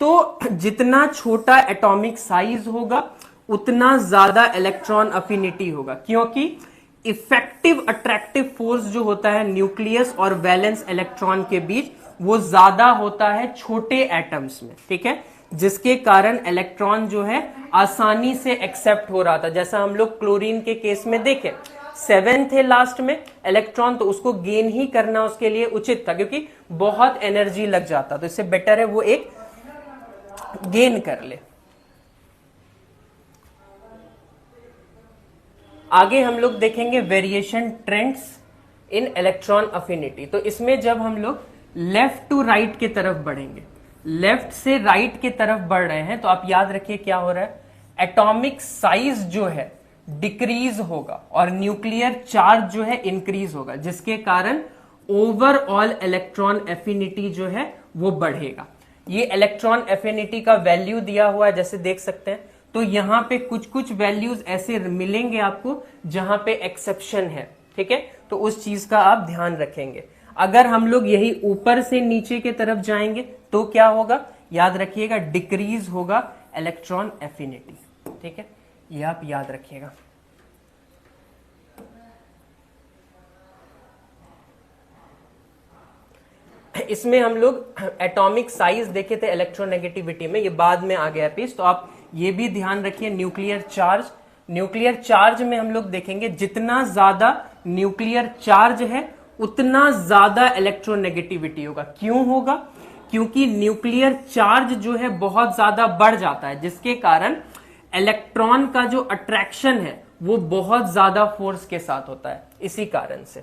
तो जितना छोटा एटॉमिक साइज होगा उतना ज्यादा इलेक्ट्रॉन अफिनिटी होगा, क्योंकि इफेक्टिव अट्रैक्टिव फोर्स जो होता है न्यूक्लियस और वैलेंस इलेक्ट्रॉन के बीच, वो ज्यादा होता है छोटे एटम्स में, ठीक है, जिसके कारण इलेक्ट्रॉन जो है आसानी से एक्सेप्ट हो रहा था। जैसा हम लोग क्लोरीन के केस में देखें, 7 थे लास्ट में इलेक्ट्रॉन, तो उसको गेन ही करना उसके लिए उचित था, क्योंकि बहुत एनर्जी लग जाता, तो इससे बेटर है वो एक गेन कर ले। आगे हम लोग देखेंगे variation trends in electron affinity. तो इसमें जब हम लोग लेफ्ट टू राइट की तरफ बढ़ेंगे, लेफ्ट से राइट की तरफ बढ़ रहे हैं, तो आप याद रखिए क्या हो रहा है, एटॉमिक साइज जो है डिक्रीज होगा और न्यूक्लियर चार्ज जो है इंक्रीज होगा, जिसके कारण ओवरऑल इलेक्ट्रॉन एफिनिटी जो है वो बढ़ेगा। ये इलेक्ट्रॉन एफिनिटी का वैल्यू दिया हुआ है, जैसे देख सकते हैं। तो यहां पे कुछ कुछ वैल्यूज ऐसे मिलेंगे आपको जहां पे एक्सेप्शन है, ठीक है, तो उस चीज का आप ध्यान रखेंगे। अगर हम लोग यही ऊपर से नीचे की तरफ जाएंगे तो क्या होगा, याद रखिएगा, डिक्रीज होगा इलेक्ट्रॉन एफिनिटी, ठीक है, ये आप याद रखिएगा। इसमें हम लोग एटॉमिक साइज देखे थे इलेक्ट्रोनेगेटिविटी में, ये बाद में आ गया पीस, तो आप ये भी ध्यान रखिए। न्यूक्लियर चार्ज, न्यूक्लियर चार्ज में हम लोग देखेंगे जितना ज्यादा न्यूक्लियर चार्ज है उतना ज्यादा इलेक्ट्रोनेगेटिविटी होगा। क्यों होगा, क्योंकि न्यूक्लियर चार्ज जो है बहुत ज्यादा बढ़ जाता है, जिसके कारण इलेक्ट्रॉन का जो अट्रैक्शन है वो बहुत ज्यादा फोर्स के साथ होता है, इसी कारण से।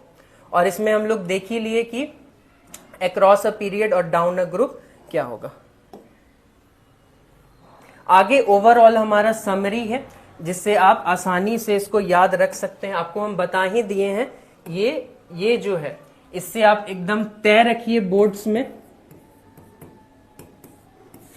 और इसमें हम लोग देख ही लिए कि अक्रॉस अ पीरियड और डाउन अ ग्रुप क्या होगा। आगे ओवरऑल हमारा समरी है, जिससे आप आसानी से इसको याद रख सकते हैं। आपको हम बता ही दिए हैं, ये जो है इससे आप एकदम तय रखिए। बोर्ड्स में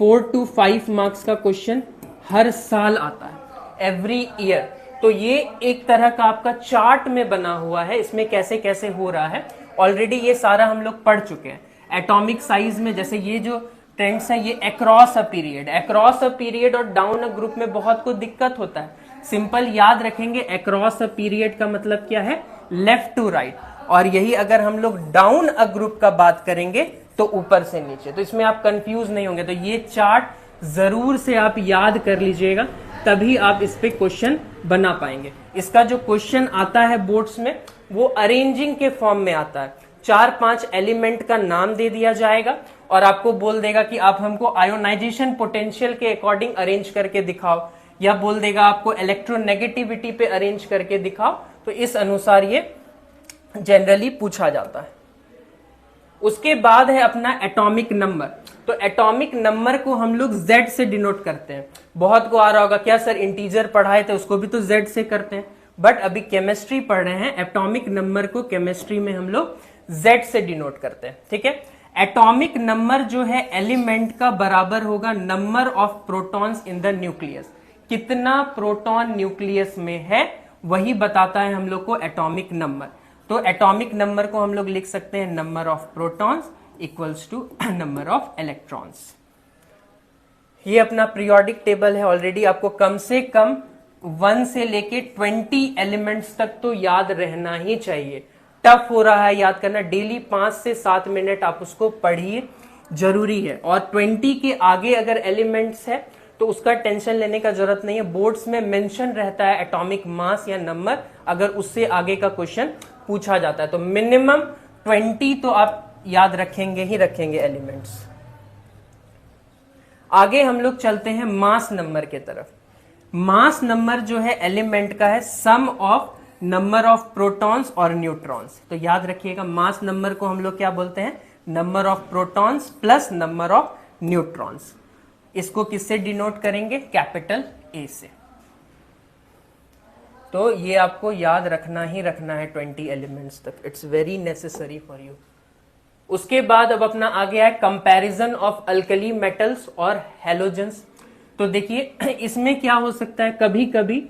4 to 5 मार्क्स का क्वेश्चन हर साल आता है, एवरी ईयर। तो ये एक तरह का आपका चार्ट में बना हुआ है, इसमें कैसे कैसे हो रहा है ऑलरेडी ये सारा हम लोग पढ़ चुके हैं। एटॉमिक साइज में जैसे ये जो ट्रेंड्स है, ये across a period, across a period और डाउन अ ग्रुप में बहुत को दिक्कत होता है। सिंपल याद रखेंगे, अक्रॉस अ पीरियड का मतलब क्या है, लेफ्ट टू राइट, और यही अगर हम लोग डाउन अ ग्रुप का बात करेंगे तो ऊपर से नीचे। तो इसमें आप कंफ्यूज नहीं होंगे, तो ये चार्ट जरूर से आप याद कर लीजिएगा, तभी आप इस पे क्वेश्चन बना पाएंगे। इसका जो क्वेश्चन आता है बोर्ड्स में वो अरेंजिंग के फॉर्म में आता है। 4-5 एलिमेंट का नाम दे दिया जाएगा और आपको बोल देगा कि आप हमको आयोनाइजेशन पोटेंशियल के अकॉर्डिंग अरेंज करके दिखाओ, या बोल देगा आपको इलेक्ट्रोनेगेटिविटी पे अरेंज करके दिखाओ। तो इस अनुसार ये जनरली पूछा जाता है। उसके बाद है अपना एटॉमिक नंबर। तो एटॉमिक नंबर को हम लोग Z से डिनोट करते हैं। बहुत को आ रहा होगा, क्या सर इंटीजर पढ़ाए थे उसको भी तो Z से करते हैं, बट अभी केमिस्ट्री पढ़ रहे हैं, एटॉमिक नंबर को केमिस्ट्री में हम लोग Z से डिनोट करते हैं, ठीक है। एटॉमिक नंबर जो है एलिमेंट का बराबर होगा number of protons in the nucleus. कितना प्रोटॉन न्यूक्लियस में है वही बताता है हम लोग को एटॉमिक नंबर। तो एटॉमिक नंबर को हम लोग लिख सकते हैं number of protons equals to number of electrons. ये अपना पीरियोडिक टेबल है, ऑलरेडी आपको कम से कम 1 से लेके 20 एलिमेंट्स तक तो याद रहना ही चाहिए। टफ हो रहा है याद करना, डेली 5 से 7 मिनट आप उसको पढ़िए, जरूरी है। और 20 के आगे अगर एलिमेंट्स है तो उसका टेंशन लेने का जरूरत नहीं है, बोर्ड्स में मेंशन रहता है एटॉमिक मास या नंबर, अगर उससे आगे का क्वेश्चन पूछा जाता है तो मिनिमम 20 तो आप याद रखेंगे ही रखेंगे एलिमेंट्स। आगे हम लोग चलते हैं मास नंबर के तरफ। मास नंबर जो है एलिमेंट का है सम ऑफ नंबर ऑफ प्रोटॉन्स और न्यूट्रॉन्स। तो याद रखिएगा मास नंबर को हम लोग क्या बोलते हैं, number of protons plus number of neutrons. इसको किससे डिनोट करेंगे, कैपिटल ए से। तो ये आपको याद रखना ही रखना है 20 एलिमेंट्स तक, it's very necessary for you. उसके बाद अब अपना आ गया है कंपैरिजन ऑफ अल्कली मेटल्स और हैलोजेंस। तो देखिए इसमें क्या हो सकता है, कभी कभी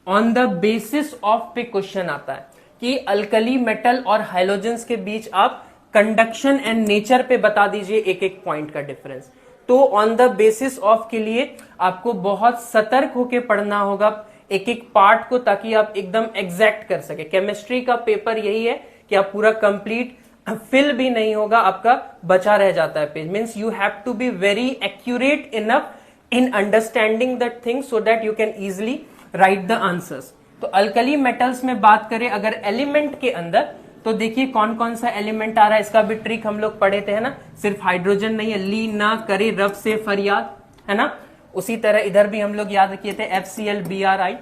ऑन द बेसिस ऑफ पे क्वेश्चन आता है कि अल्कली मेटल और हैलोजेंस के बीच आप कंडक्शन एंड नेचर पे बता दीजिए एक एक पॉइंट का डिफरेंस। तो ऑन द बेसिस ऑफ के लिए आपको बहुत सतर्क होकर पढ़ना होगा एक एक पार्ट को, ताकि आप एकदम एग्जैक्ट कर सके। केमिस्ट्री का पेपर यही है कि आप पूरा कंप्लीट फिल भी नहीं होगा, आपका बचा रह जाता है page. Means you have to be very accurate enough in understanding that thing so that you can easily write the answers. तो अल्कली मेटल्स में बात करें अगर एलिमेंट के अंदर, तो देखिए कौन कौन सा एलिमेंट आ रहा है, इसका भी ट्रिक हम लोग पढ़े थे, है ना। सिर्फ हाइड्रोजन नहीं है, ली ना करे रब से फरियाद, है ना। उसी तरह इधर भी हम लोग याद किए थे FCl Bri,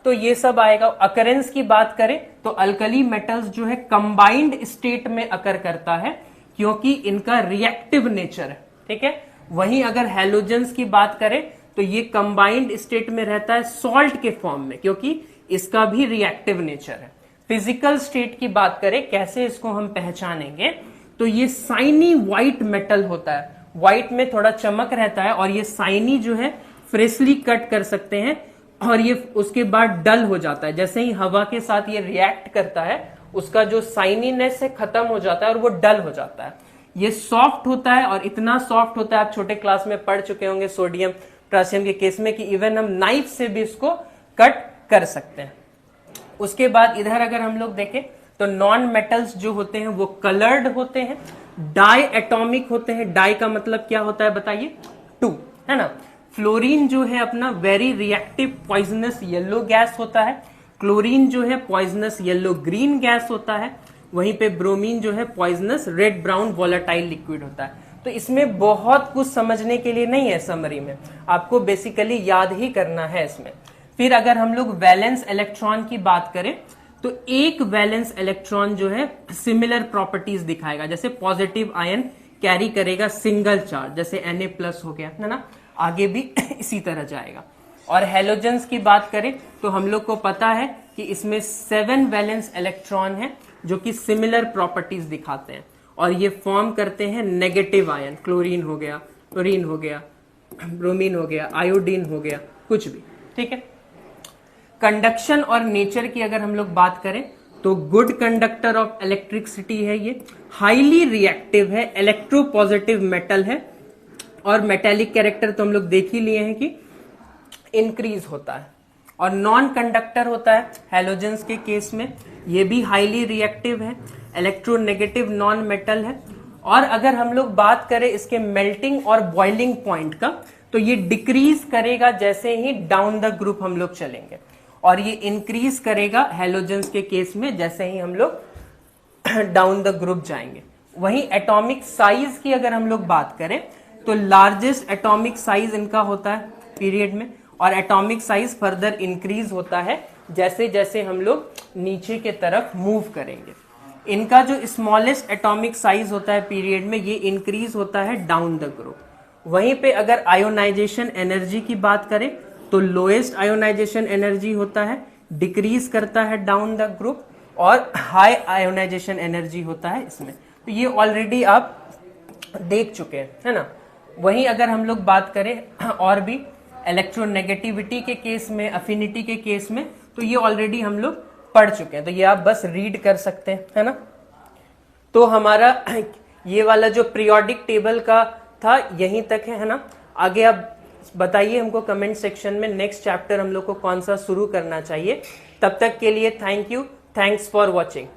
तो ये सब आएगा। अकरेंस की बात करें तो अल्कली मेटल्स जो है कंबाइंड स्टेट में अकर करता है क्योंकि इनका रिएक्टिव नेचर है, ठीक है। वहीं अगर हैलोजेंस की बात करें तो ये कंबाइंड स्टेट में रहता है सॉल्ट के फॉर्म में क्योंकि इसका भी रिएक्टिव नेचर है। फिजिकल स्टेट की बात करें कैसे इसको हम पहचानेंगे, तो ये साइनी व्हाइट मेटल होता है, व्हाइट में थोड़ा चमक रहता है और ये साइनी जो है फ्रेशली कट कर सकते हैं और ये उसके बाद डल हो जाता है। जैसे ही हवा के साथ ये रिएक्ट करता है उसका जो साइनीनेस है खत्म हो जाता है और वो डल हो जाता है। ये सॉफ्ट होता है और इतना सॉफ्ट होता है, आप छोटे क्लास में पढ़ चुके होंगे सोडियम पोटेशियम के केस में, कि इवन हम नाइफ से भी इसको कट कर सकते हैं। उसके बाद इधर अगर हम लोग देखें तो नॉन मेटल्स जो होते हैं वो कलर्ड होते हैं, डाई एटॉमिक होते हैं। डाई का मतलब क्या होता है बताइए, 2, है ना। फ्लोरीन जो है अपना very reactive poisonous yellow gas होता है, क्लोरीन जो है पॉइजनस येलो ग्रीन गैस होता है, वहीं पे ब्रोमीन जो है poisonous red brown volatile liquid होता है। तो इसमें बहुत कुछ समझने के लिए नहीं है, समरी में आपको बेसिकली याद ही करना है इसमें। फिर अगर हम लोग वैलेंस इलेक्ट्रॉन की बात करें तो एक वैलेंस इलेक्ट्रॉन जो है सिमिलर प्रॉपर्टीज दिखाएगा, जैसे पॉजिटिव आयन कैरी करेगा सिंगल चार्ज, जैसे Na+ हो गया, है ना। आगे भी इसी तरह जाएगा। और हैलोजेंस की बात करें तो हम लोग को पता है कि इसमें 7 वैलेंस इलेक्ट्रॉन है जो कि सिमिलर प्रॉपर्टीज दिखाते हैं और ये फॉर्म करते हैं नेगेटिव आयन। क्लोरीन हो गया, क्लोरीन हो गया, ब्रोमीन हो गया, आयोडीन हो गया, कुछ भी, ठीक है। कंडक्शन और नेचर की अगर हम लोग बात करें तो गुड कंडक्टर ऑफ इलेक्ट्रिसिटी है ये, हाईली रिएक्टिव है, इलेक्ट्रोपॉजिटिव मेटल है और मेटेलिक कैरेक्टर तो हम लोग देख ही लिए हैं कि इंक्रीज होता है। और नॉन कंडक्टर होता है हैलोजेंस के केस में, ये भी हाईली रिएक्टिव है, इलेक्ट्रोनेगेटिव नॉन मेटल है। और अगर हम लोग बात करें इसके मेल्टिंग और बॉइलिंग पॉइंट का तो ये डिक्रीज करेगा जैसे ही डाउन द ग्रुप हम लोग चलेंगे और ये इंक्रीज करेगा हैलोजेंस के केस में जैसे ही हम लोग डाउन द ग्रुप जाएंगे। वहीं एटॉमिक साइज की अगर हम लोग बात करें तो लार्जेस्ट एटॉमिक साइज इनका होता है पीरियड में और एटॉमिक साइज फर्दर इंक्रीज होता है जैसे जैसे हम लोग नीचे के तरफ मूव करेंगे। इनका जो स्मॉलेस्ट एटॉमिक साइज होता है पीरियड में ये इंक्रीज होता है डाउन द ग्रुप। वहीं पे अगर आयोनाइजेशन एनर्जी की बात करें तो लोएस्ट आयोनाइजेशन एनर्जी होता है, डिक्रीज करता है डाउन द ग्रुप और हाई आयोनाइजेशन एनर्जी होता है इसमें। तो ये ऑलरेडी आप देख चुके हैं, है ना। वहीं अगर हम लोग बात करें और भी इलेक्ट्रोनेगेटिविटी के केस में, अफिनिटी के केस में, तो ये ऑलरेडी हम लोग पढ़ चुके हैं, तो ये आप बस रीड कर सकते हैं, है ना। तो हमारा ये वाला जो पीरियोडिक टेबल का था यहीं तक है ना। आगे आप बताइए हमको कमेंट सेक्शन में नेक्स्ट चैप्टर हम लोग को कौन सा शुरू करना चाहिए। तब तक के लिए thank you, thanks for watching.